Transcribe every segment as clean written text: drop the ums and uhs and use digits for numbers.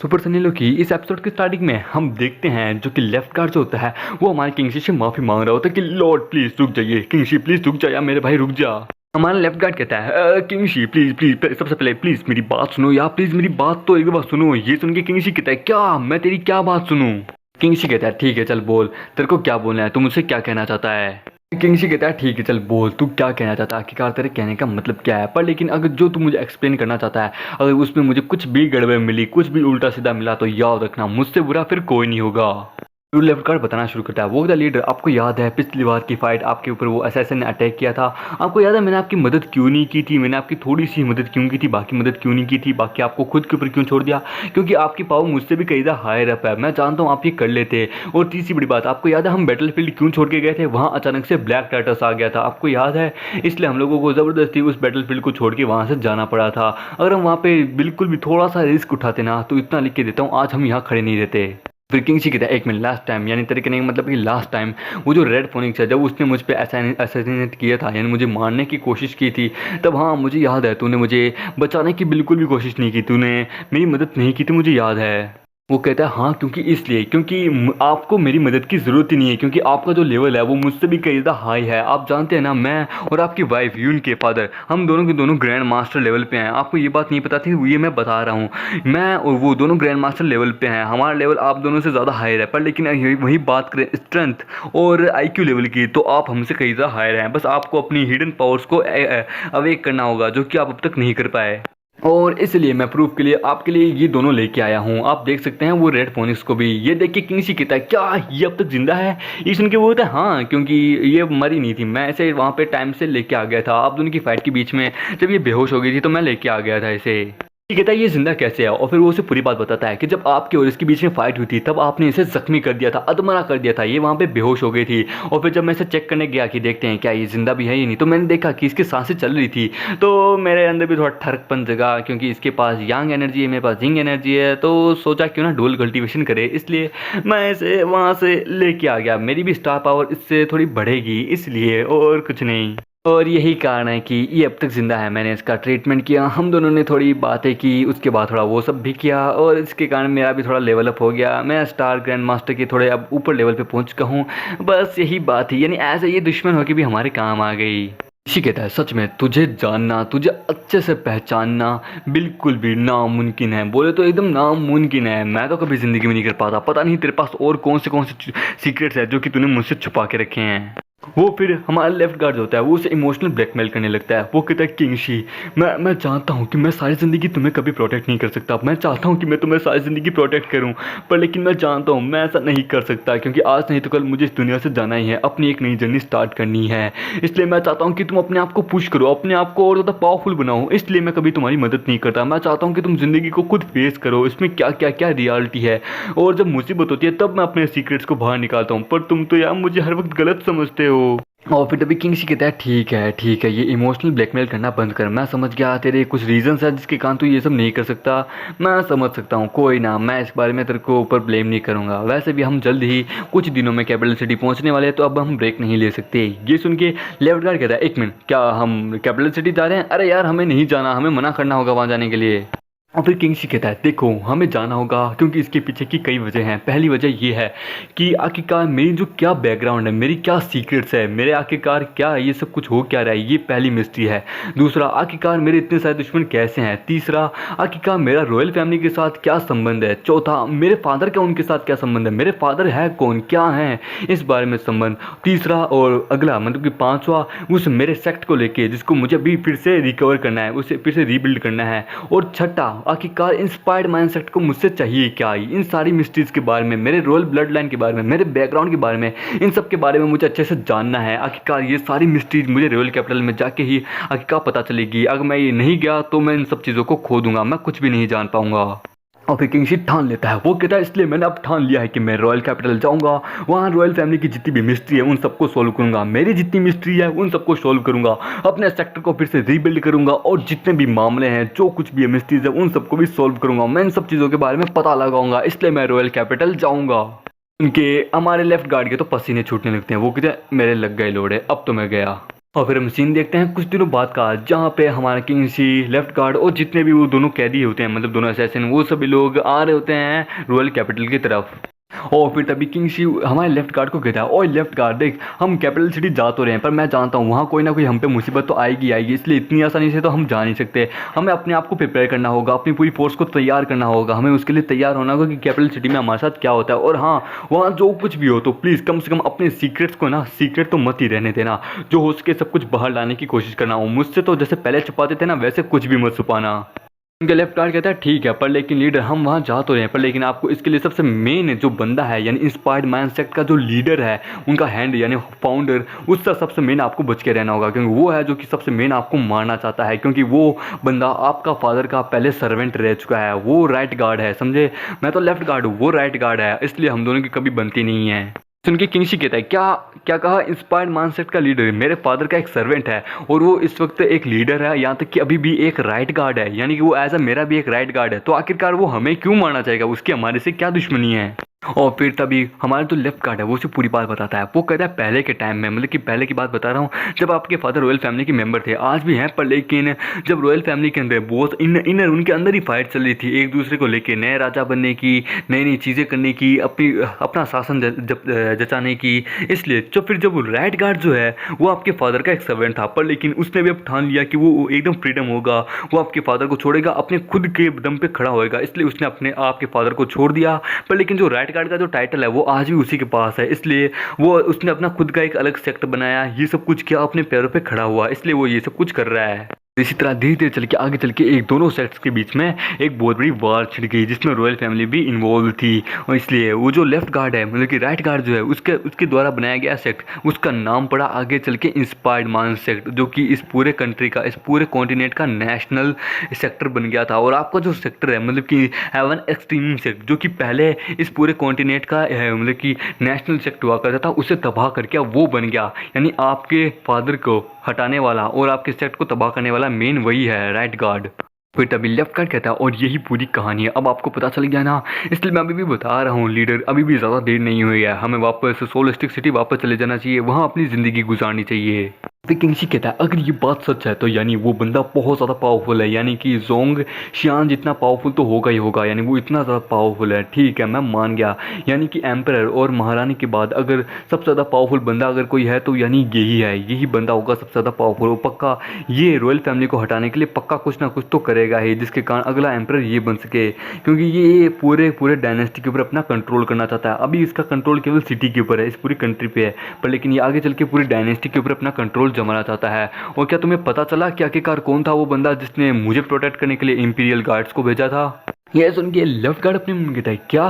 Super Sunny लो की इस episode के स्टार्टिंग में हम देखते हैं जो कि लेफ्ट गार्ड जो होता है वो हमारे किंगशी से माफी मांग रहा होता है कि लॉर्ड प्लीज रुक जाइए, किंगशी प्लीज रुक जा या मेरे भाई रुक जा। हमारा लेफ्ट गार्ड कहता है किंगशी प्लीज प्लीज सबसे पहले प्लीज मेरी बात सुनो या प्लीज मेरी बात तो एक बार सुनो। ये सुन के किंगशी कहता है क्या मैं तेरी क्या बात सुनूं। किंगशी कहता है ठीक है चल बोल, तेरे को क्या बोलना है, तू मुझसे क्या कहना चाहता है। किंगशी कहता है ठीक है चल बोल, तू क्या कहना चाहता है, आखिरकार तेरे कहने का मतलब क्या है। पर लेकिन अगर जो तू मुझे एक्सप्लेन करना चाहता है अगर उसमें मुझे कुछ भी गड़बड़ मिली, कुछ भी उल्टा सीधा मिला तो याद रखना मुझसे बुरा फिर कोई नहीं होगा। फिर लेफ्ट गार्ड बताना शुरू करता है वो द लीडर, आपको याद है पिछली बार की फाइट आपके ऊपर वो असैसिन ने अटैक किया था, आपको याद है मैंने आपकी मदद क्यों नहीं की थी, मैंने आपकी थोड़ी सी मदद क्यों की थी, बाकी मदद क्यों नहीं की थी, बाकी आपको खुद के ऊपर क्यों छोड़ दिया, क्योंकि आपकी पावर मुझसे भी कई ज़्यादा हायर अप है, मैं जानता हूँ आप ये कर लेते। और तीसरी बड़ी बात, आपको याद है हम बैटल फील्ड क्यों छोड़ के गए थे, वहाँ अचानक से ब्लैक टाइटस आ गया था, आपको याद है, इसलिए हम लोगों को ज़बरदस्ती उस बैटल फील्ड को छोड़ के वहाँ से जाना पड़ा था। अगर हम वहाँ पे बिल्कुल भी थोड़ा सा रिस्क उठाते ना तो इतना लिख के देता हूँ आज हम यहाँ खड़े नहीं रहते। फिर किंगशी कहता है एक मिनट, लास्ट टाइम यानी तेरे कहने का मतलब कि लास्ट टाइम वो जो रेड फोनिक्स है जब उसने मुझ पे असैसिनेट किया था यानी मुझे मारने की कोशिश की थी, तब हाँ मुझे याद है तूने मुझे बचाने की बिल्कुल भी कोशिश नहीं की, तूने मेरी मदद नहीं की थी, मुझे याद है। वो कहता है हाँ क्योंकि इसलिए क्योंकि आपको मेरी मदद की ज़रूरत ही नहीं है, क्योंकि आपका जो लेवल है वो मुझसे भी कई ज़्यादा हाई है। आप जानते हैं ना मैं और आपकी वाइफ यून के फादर हम दोनों के दोनों ग्रैंड मास्टर लेवल पे हैं, आपको ये बात नहीं पता थी, ये मैं बता रहा हूँ। मैं और वो दोनों ग्रैंड मास्टर लेवल पे हैं, हमारा लेवल आप दोनों से ज़्यादा हायर है। पर लेकिन वही बात करें स्ट्रेंथ और IQ लेवल की तो आप हमसे कई ज़्यादा हायर हैं, बस आपको अपनी हिडन पावर्स को अवेक करना होगा जो कि आप अब तक नहीं कर पाए। और इसलिए मैं प्रूफ के लिए आपके लिए ये दोनों लेके आया हूँ, आप देख सकते हैं वो रेड फोनिक्स को भी। ये देख के किंगशी कहता है क्या ये अब तक जिंदा है, ये सुन के वो होता है हाँ क्योंकि ये मरी नहीं थी, मैं इसे वहाँ पे टाइम से लेके आ गया था, आप दोनों की फाइट के बीच में जब ये बेहोश हो गई थी तो मैं लेके आ गया था इसे। ये कहता है ये जिंदा कैसे है, और फिर वो उसे पूरी बात बताता है कि जब आपके और इसके बीच में फाइट हुई थी तब आपने इसे जख्मी कर दिया था, अधमरा कर दिया था, ये वहाँ पे बेहोश हो गई थी। और फिर जब मैं इसे चेक करने गया कि देखते हैं क्या ये जिंदा भी है या नहीं, तो मैंने देखा कि इसकी सांसें चल रही थी, तो मेरे अंदर भी थोड़ा ठरकपन जगा, क्योंकि इसके पास यांग एनर्जी है मेरे पास जिंग एनर्जी है, तो सोचा क्यों ना डुअल कल्टीवेशन करे, इसलिए मैं इसे वहाँ से लेके आ गया। मेरी भी स्टार पावर इससे थोड़ी बढ़ेगी इसलिए, और कुछ नहीं। और यही कारण है कि ये अब तक ज़िंदा है। मैंने इसका ट्रीटमेंट किया, हम दोनों ने थोड़ी बातें की, उसके बाद थोड़ा वो सब भी किया और इसके कारण मेरा भी थोड़ा लेवल अप हो गया, मैं स्टार ग्रैंड मास्टर के थोड़े अब ऊपर लेवल पे पहुंच चुका हूँ। बस यही बात है, यानी ऐसे ये दुश्मन होकर भी हमारे काम आ गई। इसी कहता है सच में तुझे जानना, तुझे अच्छे से पहचानना बिल्कुल भी नामुमकिन है, बोले तो एकदम नामुमकिन है। मैं तो कभी ज़िंदगी में नहीं कर पाता, पता नहीं तेरे पास और कौन से सीक्रेट्स है जो कि तूने मुझसे छुपा के रखे हैं। वो फिर हमारा लेफ्ट गार्ड होता है वो उसे इमोशनल ब्लैकमेल करने लगता है। वो कहता है किंगशी मैं चाहता हूँ कि मैं सारी ज़िंदगी तुम्हें कभी प्रोटेक्ट नहीं कर सकता, मैं चाहता हूँ कि मैं तुम्हें सारी ज़िंदगी प्रोटेक्ट करूँ, पर लेकिन मैं जानता हूँ मैं ऐसा नहीं कर सकता, क्योंकि आज नहीं तो कल मुझे इस दुनिया से जाना ही है, अपनी एक नई जर्नी स्टार्ट करनी है। इसलिए मैं चाहता हूँ कि तुम अपने आप को पुश करो, अपने आप को और ज़्यादा पावरफुल बनाओ, इसलिए मैं कभी तुम्हारी मदद नहीं करता। मैं चाहता हूँ कि तुम ज़िंदगी को खुद फेस करो, इसमें क्या क्या क्या रियलिटी है, और जब मुसीबत होती है तब मैं अपने सीक्रेट्स को बाहर निकालता हूँ, पर तुम तो यार मुझे हर वक्त गलत समझते हो। और फिर तभी किंगशी कहता है ठीक है ये इमोशनल ब्लैकमेल करना बंद कर, मैं समझ गया तेरे कुछ रीजंस है जिसके कारण तू ये सब नहीं कर सकता, मैं समझ सकता हूँ, कोई ना, मैं इस बारे में तेरे को ऊपर ब्लेम नहीं करूँगा। वैसे भी हम जल्द ही कुछ दिनों में कैपिटल सिटी पहुँचने वाले हैं, तो अब हम ब्रेक नहीं ले सकते। ये सुन के लेफ्ट गार्ड कहता है एक मिनट, क्या हम कैपिटल सिटी जा रहे हैं, अरे यार हमें नहीं जाना, हमें मना करना होगा वहाँ जाने के लिए। और फिर किंगशी कहता है देखो हमें जाना होगा क्योंकि इसके पीछे की कई वजह हैं। पहली वजह ये है कि आखिरकार मेरी जो क्या बैकग्राउंड है, मेरी क्या सीक्रेट्स है, मेरे आखिरकार क्या ये सब कुछ हो क्या रहा है, ये पहली मिस्ट्री है। दूसरा, आखिरकार मेरे इतने सारे दुश्मन कैसे हैं। तीसरा, आखिरकार मेरा रॉयल फैमिली के साथ क्या संबंध है। चौथा, मेरे फादर का उनके साथ क्या संबंध है, मेरे फादर है कौन, क्या है इस बारे में संबंध। तीसरा और अगला मतलब कि पाँचवा, उस मेरे सेक्ट को लेके जिसको मुझे भी फिर से रिकवर करना है, उसे फिर से रीबिल्ड करना है। और छठा, आखिरकार इंस्पायर्ड माइंडसेट को मुझसे चाहिए क्या। इन सारी मिस्ट्रीज के बारे में, मेरे रॉयल ब्लड लाइन के बारे में, मेरे बैकग्राउंड के बारे में, इन सब के बारे में मुझे अच्छे से जानना है। आखिरकार ये सारी मिस्ट्रीज मुझे रॉयल कैपिटल में जाके ही आखिरकार पता चलेगी। अगर मैं ये नहीं गया तो मैं इन सब चीज़ों को खो दूंगा, मैं कुछ भी नहीं जान पाऊंगा। और फिर किंगशी ठान लेता है, वो कहता है इसलिए मैंने अब ठान लिया है कि मैं रॉयल कैपिटल जाऊंगा, वहाँ रॉयल फैमिली की जितनी भी मिस्ट्री है उन सबको सोल्व करूंगा, मेरी जितनी मिस्ट्री है उन सबको सोल्व करूंगा, अपने सेक्टर को फिर से रीबिल्ड करूंगा, और जितने भी मामले हैं जो कुछ भी मिस्ट्रीज है उन सबको भी सोल्व करूंगा। मैं इन सब चीज़ों के बारे में पता लगाऊंगा, इसलिए मैं रॉयल कैपिटल जाऊंगा। उनके हमारे लेफ्ट गार्ड के तो पसीने छूटने लगते हैं, वो कहते हैं मेरे लग गए लोड़े, अब तो मैं गया। और फिर हम सीन देखते हैं कुछ दिनों बाद का, जहाँ पे हमारा किंगसी, लेफ्ट गार्ड और जितने भी वो दोनों कैदी होते हैं, मतलब दोनों असैसिन, वो सभी लोग आ रहे होते हैं रॉयल कैपिटल की तरफ। और फिर तभी किंगसी हमारे लेफ्ट गार्ड को कहता है, ओए लेफ्ट गार्ड देख, हम कैपिटल सिटी जा तो रहे हैं, पर मैं जानता हूँ वहाँ कोई ना कोई हम पे मुसीबत तो आएगी आएगी, इसलिए इतनी आसानी से तो हम जा नहीं सकते। हमें अपने आप को प्रिपेयर करना होगा, अपनी पूरी फोर्स को तैयार करना होगा, हमें उसके लिए तैयार होना होगा कि कैपिटल सिटी में हमारे साथ क्या होता है। और हाँ, वहाँ जो कुछ भी हो तो प्लीज़ कम से कम अपने सीक्रेट्स को ना सीक्रेट तो मत ही रहने देना, जो हो सके सब कुछ बाहर लाने की कोशिश करना हो। मुझसे तो जैसे पहले छुपाते थे ना, वैसे कुछ भी मत छुपाना। उनके लेफ्ट गार्ड कहता है ठीक है, पर लेकिन लीडर हम वहाँ जा तो रहे हैं, पर लेकिन आपको इसके लिए सबसे मेन जो बंदा है, यानी इंस्पायर्ड माइंड सेक्ट का जो लीडर है, उनका हैंड यानी फाउंडर, उसका सबसे मेन आपको बच के रहना होगा, क्योंकि वो है जो कि सबसे मेन आपको मारना चाहता है, क्योंकि वो बंदा आपका फादर का पहले सर्वेंट रह चुका है। वो राइट गार्ड है, समझे? मैं तो लेफ्ट गार्ड हूँ, वो राइट गार्ड है, इसलिए हम दोनों की कभी बनती नहीं है। सुन के किंगशी कहता है, क्या क्या कहा? इंस्पायर्ड माइंडसेट का लीडर मेरे फादर का एक सर्वेंट है, और वो इस वक्त एक लीडर है, यहाँ तक कि अभी भी एक राइट गार्ड है, यानी कि वो एज अ मेरा भी एक राइट गार्ड है। तो आखिरकार वो हमें क्यों मारना चाहेगा? उसकी हमारे से क्या दुश्मनी है? और फिर तभी हमारा जो लेफ्ट गार्ड है वो उसे पूरी बात बताता है। वो कहता है पहले के टाइम में, मतलब कि पहले की बात बता रहा हूँ, जब आपके फादर रॉयल फैमिली के मेंबर थे, आज भी हैं, पर लेकिन जब रॉयल फैमिली के अंदर बहुत इनर उनके अंदर ही फाइट चल रही थी एक दूसरे को लेके, नए राजा बनने की, नई नई चीज़ें करने की, अपना शासन जचाने की। इसलिए तो फिर जब राइट गार्ड जो है वो आपके फादर का एक सर्वेंट था, पर लेकिन उसने भी अब ठान लिया कि वो एकदम फ्रीडम होगा, वो आपके फादर को छोड़ेगा, अपने खुद के दम पे खड़ा होएगा, इसलिए उसने अपने आपके फादर को छोड़ दिया। पर लेकिन जो राइट गार्ड का जो टाइटल है वो आज भी उसी के पास है, इसलिए वो उसने अपना खुद का एक अलग सेक्टर बनाया, ये सब कुछ किया, अपने पैरों पे खड़ा हुआ, इसलिए वो ये सब कुछ कर रहा है। इसी तरह धीरे धीरे चल के आगे चल के एक दोनों सेक्ट्स के बीच में एक बहुत बड़ी वार छिड़ गई, जिसमें रॉयल फैमिली भी इन्वॉल्व थी। और इसलिए वो जो लेफ्ट गार्ड है, मतलब कि राइट गार्ड जो है, उसके उसके द्वारा बनाया गया सेक्ट, उसका नाम पड़ा आगे चल के इंस्पायर्ड माइंड सेक्ट, जो कि इस पूरे कंट्री का, इस पूरे कॉन्टिनेंट का नेशनल सेक्टर बन गया था। और आपका जो सेक्टर है, मतलब कि हेवन एक्सट्रीम सेक्ट, जो कि पहले इस पूरे कॉन्टिनेंट का मतलब कि नेशनल सेक्टर हुआ करता था, उसे तबाह करके अब वो बन गया, यानी आपके फादर को हटाने वाला और आपके सेक्ट को तबाह करने वाला मेन वही है, राइट गार्ड। फिर तभी लेफ्ट गार्ड कहता है, और यही पूरी कहानी है, अब आपको पता चल गया ना, इसलिए मैं अभी भी बता रहा हूँ लीडर, अभी भी ज़्यादा देर नहीं हुई है, हमें वापस सोलिस्टिक सिटी वापस चले जाना चाहिए, वहाँ अपनी ज़िंदगी गुजारनी चाहिए। फिर किंगशी कहता है, अगर ये बात सच है तो यानी वो बंदा बहुत ज़्यादा पावरफुल है, यानी कि जोंग शियान जितना पावरफुल तो होगा ही होगा, यानी वो इतना ज़्यादा पावरफुल है। ठीक है, मैं मान गया, यानी कि एम्परर और महारानी के बाद अगर सबसे ज़्यादा पावरफुल बंदा अगर कोई है तो यानी यही है, यही बंदा होगा सबसे ज़्यादा पावरफुल। वो पक्का ये रॉयल फैमिली को हटाने के लिए पक्का कुछ ना कुछ तो करेगा ही, जिसके कारण अगला एम्परर ये बन सके, क्योंकि ये पूरे पूरे डायनेस्टी के ऊपर अपना कंट्रोल करना चाहता है। अभी इसका कंट्रोल केवल सिटी के ऊपर है, इस पूरी कंट्री पे है, पर लेकिन ये आगे चल के पूरी डायनेस्टी के ऊपर अपना कंट्रोल जमाना चाहता है। और क्या तुम्हें पता चला कि आखिरकार कौन था वो बंदा जिसने मुझे प्रोटेक्ट करने के लिए इंपीरियल गार्ड्स को भेजा था? यह सुन के लेफ्ट गार्ड अपने मन कहता है, क्या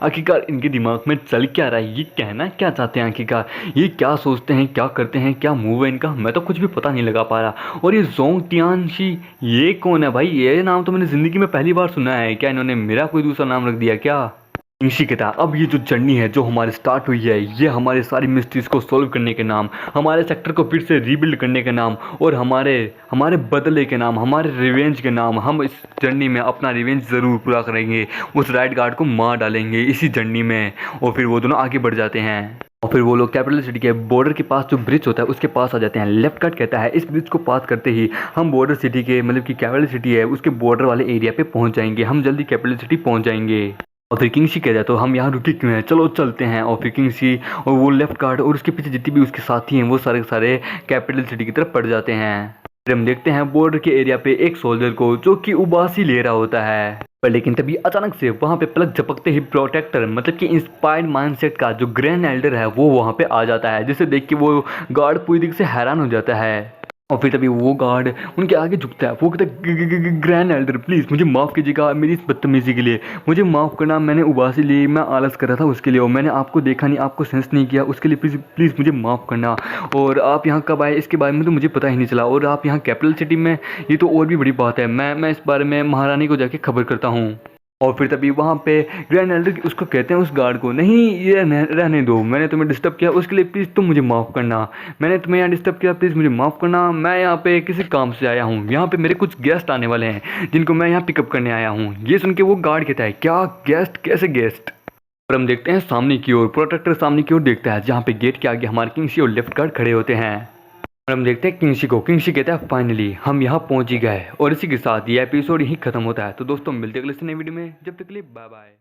आखिरकार इनके दिमाग में चल क्या रहा है, ये कहना क्या चाहते हैं आखिरकार, ये क्या सोचते हैं, क्या करते हैं, क्या मूव है इनका, मैं तो कुछ भी पता नहीं लगा पा रहा। और ये जोंग टियानशी, ये कौन है भाई? ये नाम तो मैंने ज़िंदगी में पहली बार सुना है, क्या इन्होंने मेरा कोई दूसरा नाम रख दिया क्या? किंगशी कहता है, अब ये जो जर्नी है जो हमारी स्टार्ट हुई है, ये हमारे सारी मिस्ट्रीज को सॉल्व करने के नाम, हमारे सेक्टर को फिर से रीबिल्ड करने के नाम, और हमारे हमारे बदले के नाम, हमारे रिवेंज के नाम, हम इस जर्नी में अपना रिवेंज ज़रूर पूरा करेंगे, उस राइट गार्ड को मार डालेंगे इसी जर्नी में। और फिर वो दोनों आगे बढ़ जाते हैं, और फिर वो लोग कैपिटल सिटी के बॉर्डर के पास जो ब्रिज होता है उसके पास आ जाते हैं। लेफ्ट गार्ड कहता है, इस ब्रिज को पास करते ही हम बॉर्डर सिटी के, मतलब कि कैपिटल सिटी है उसके बॉर्डर वाले एरिया पे पहुंच जाएंगे, हम जल्दी कैपिटल सिटी पहुंच जाएंगे। और फिर किंगशी कह जाए तो हम यहाँ रुके क्यों हैं, चलो चलते हैं। और फिर किंगशी और वो लेफ्ट गार्ड और उसके पीछे जितने भी उसके साथी हैं वो सारे के सारे कैपिटल सिटी की तरफ पड़ जाते हैं। फिर हम देखते हैं बॉर्डर के एरिया पे एक सोल्जर को जो कि उबासी ले रहा होता है, पर लेकिन तभी अचानक से वहाँ पे पलक झपकते ही प्रोटेक्टर, मतलब कि इंस्पायर्ड माइंडसेट का जो ग्रैंड एल्डर है वो वहाँ पे आ जाता है, जिसे देख के वो गार्ड पूरी तरीके से हैरान हो जाता है। और फिर तभी वो गार्ड उनके आगे झुकता है, वो कहता है, ग्रैंड एल्डर प्लीज़ मुझे माफ़ कीजिएगा मेरी इस बदतमीज़ी के लिए, मुझे माफ़ करना, मैंने उबासी ली, मैं आलस कर रहा था उसके लिए, और मैंने आपको देखा नहीं, आपको सेंस नहीं किया, उसके लिए प्लीज़ प्लीज़ मुझे माफ़ करना। और आप यहाँ कब आए इसके बारे में तो मुझे पता ही नहीं चला, और आप यहाँ कैपिटल सिटी में, ये तो और भी बड़ी बात है, मैं इस बारे में महारानी को जाके खबर करता हूँ। और फिर तभी वहाँ पे ग्रैंड एल्डर उसको कहते हैं उस गार्ड को, नहीं ये रहने दो, मैंने तुम्हें डिस्टर्ब किया उसके लिए प्लीज़ तुम मुझे माफ़ करना, मैंने तुम्हें यहाँ डिस्टर्ब किया प्लीज़ मुझे माफ़ करना, मैं यहाँ पे किसी काम से आया हूँ, यहाँ पे मेरे कुछ गेस्ट आने वाले हैं जिनको मैं यहाँ पिकअप करने आया हूँ। ये सुन के वो गार्ड कहता है, क्या गेस्ट, कैसे गेस्ट? और हम देखते हैं सामने की ओर, प्रोटेक्टर सामने की ओर देखता है जहाँ पे गेट के आगे हमारे किंगशी और लेफ्ट गार्ड खड़े होते हैं। और हम देखते हैं किंगशी को। किंगशी कहता है फाइनली हम यहाँ पहुंच ही गए, और इसी के साथ ये एपिसोड यहीं खत्म होता है। तो दोस्तों मिलते हैं अगले नई वीडियो में, जब तक के लिए बाय बाय।